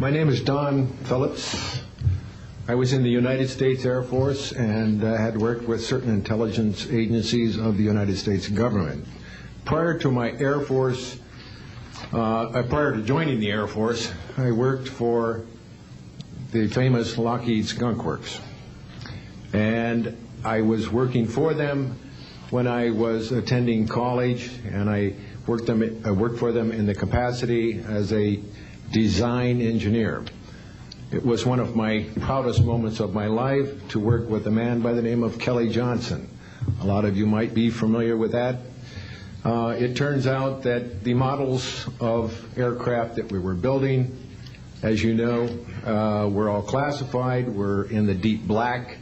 My name is Don Phillips. I was in the United States Air Force and had worked with certain intelligence agencies of the United States government. Prior to my Air Force, prior to joining the Air Force, I worked for the famous Lockheed Skunk Works. And I was working for them when I was attending college, and I worked for them in the capacity as a design engineer. It was one of my proudest moments of my life to work with a man by the name of Kelly Johnson. A lot of you might be familiar with that. It turns out that the models of aircraft that we were building, as you know, were all classified, were in the deep black,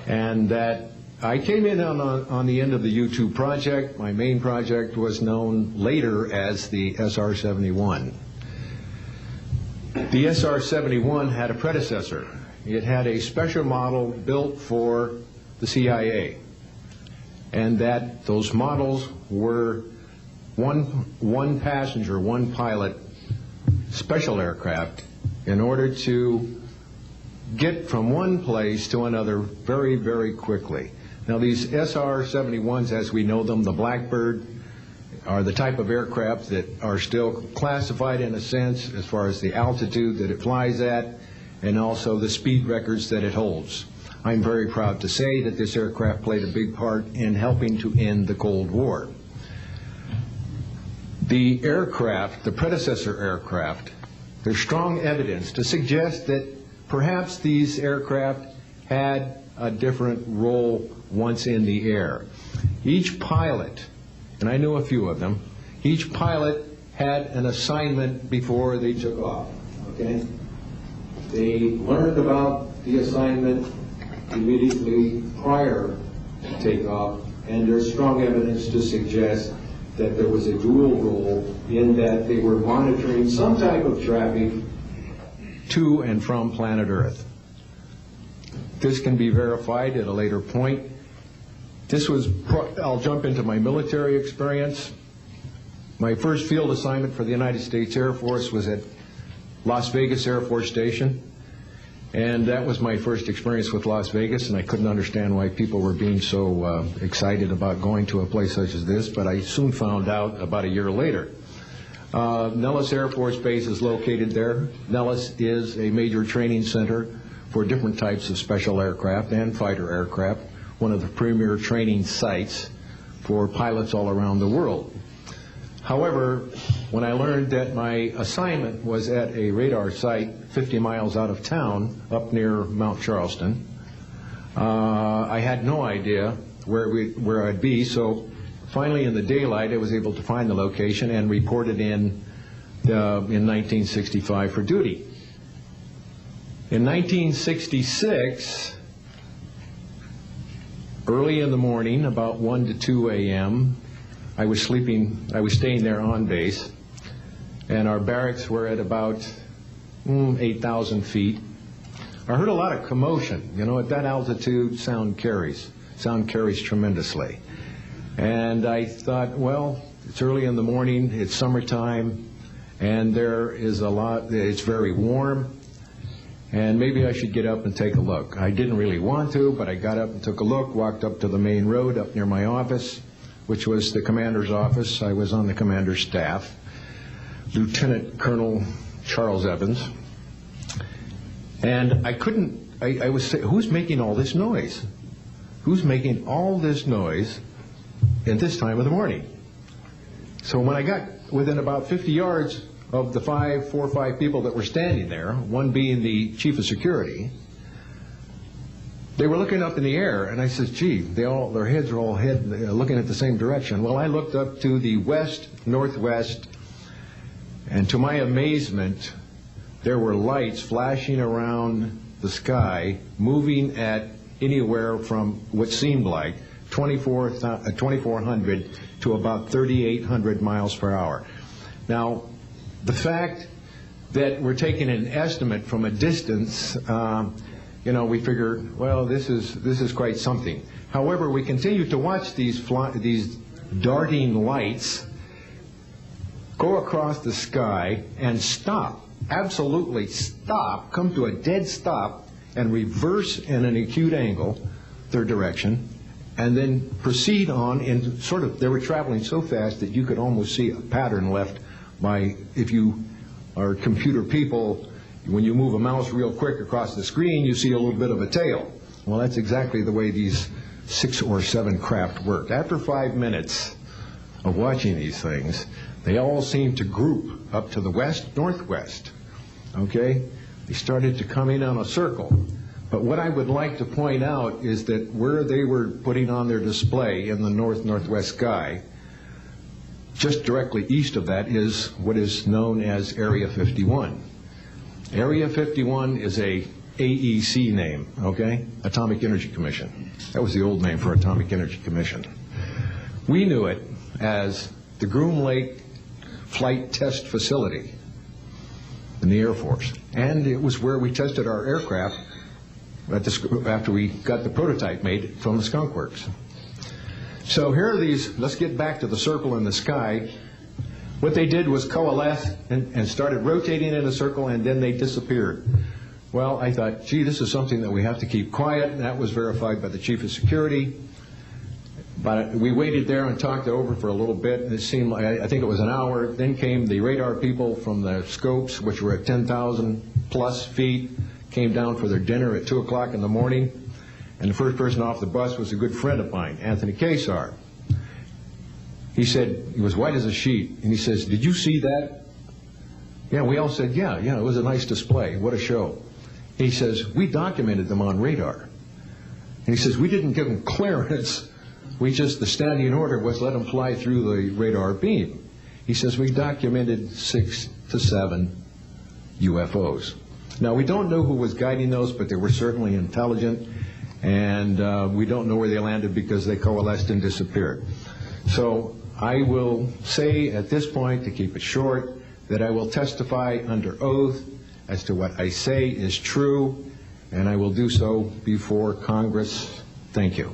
and that I came in on the end of the U-2 project. My main project was known later as the SR-71. The SR-71 had a predecessor. It had a special model built for the CIA, and that those models were one passenger, one pilot special aircraft in order to get from one place to another very, very quickly. Now these SR-71s, as we know them, the Blackbird, are the type of aircraft that are still classified in a sense as far as the altitude that it flies at and also the speed records that it holds. I'm very proud to say that this aircraft played a big part in helping to end the Cold War. The aircraft, the predecessor aircraft, there's strong evidence to suggest that perhaps these aircraft had a different role once in the air. Each pilot, and I knew a few of them, each pilot had an assignment before they took off, okay? They learned about the assignment immediately prior to takeoff, and there's strong evidence to suggest that there was a dual role in that they were monitoring some type of traffic to and from planet Earth. This can be verified at a later point. I'll jump into my military experience. My first field assignment for the United States Air Force was at Las Vegas Air Force Station, and that was my first experience with Las Vegas, and I couldn't understand why people were being so excited about going to a place such as this, but I soon found out about a year later. Nellis Air Force Base is located there. Nellis is a major training center for different types of special aircraft and fighter aircraft, one of the premier training sites for pilots all around the world. However, when I learned that my assignment was at a radar site 50 miles out of town, up near Mount Charleston, I had no idea where I'd be, so finally in the daylight I was able to find the location and reported in 1965 for duty. In 1966, early in the morning, about 1 to 2 a.m., I was staying there on base, and our barracks were at about 8,000 feet. I heard a lot of commotion. You know, at that altitude, sound carries tremendously. And I thought, well, it's early in the morning, it's summertime, and it's very warm, and maybe I should get up and take a look. I didn't really want to, but I got up and took a look, walked up to the main road up near my office, which was the commander's office. I was on the commander's staff, Lieutenant Colonel Charles Evans. And I was saying, who's making all this noise? Who's making all this noise at this time of the morning? So when I got within about 50 yards of the 4 or 5 people that were standing there, one being the chief of security, they were looking up in the air, and I said, gee, their heads are all looking at the same direction. Well, I looked up to the west, northwest, and to my amazement, there were lights flashing around the sky, moving at anywhere from what seemed like 2,400 to about 3,800 miles per hour. Now, the fact that we're taking an estimate from a distance, we figured, well, this is quite something. However, we continued to watch these darting lights go across the sky and stop absolutely stop, come to a dead stop, and reverse in an acute angle their direction, and then proceed on in sort of, they were traveling so fast that you could almost see a pattern left by, if you are computer people, when you move a mouse real quick across the screen, you see a little bit of a tail. Well, that's exactly the way these 6 or 7 craft worked. After 5 minutes of watching these things, they all seemed to group up to the west, northwest. Okay? They started to come in on a circle. But what I would like to point out is that where they were putting on their display in the north-northwest sky, just directly east of that is what is known as Area 51. Area 51 is a AEC name, okay? Atomic Energy Commission. That was the old name for Atomic Energy Commission. We knew it as the Groom Lake Flight Test Facility in the Air Force. And it was where we tested our aircraft after we got the prototype made from the Skunk Works. So here are these, let's get back to the circle in the sky. What they did was coalesce and started rotating in a circle, and then they disappeared. Well, I thought, gee, this is something that we have to keep quiet, and that was verified by the Chief of Security. But we waited there and talked it over for a little bit, and it seemed like, I think it was an hour. Then came the radar people from the scopes, which were at 10,000 plus feet, came down for their dinner at 2 o'clock in the morning. And the first person off the bus was a good friend of mine, Anthony Kesar. He said, he was white as a sheet, and he says, did you see that? Yeah, we all said, yeah, it was a nice display. What a show. He says, we documented them on radar. And he says, we didn't give them clearance. The standing order was let them fly through the radar beam. He says, we documented 6 to 7 UFOs. Now, we don't know who was guiding those, but they were certainly intelligent. And we don't know where they landed because they coalesced and disappeared. So I will say at this point, to keep it short, that I will testify under oath as to what I say is true, and I will do so before Congress. Thank you.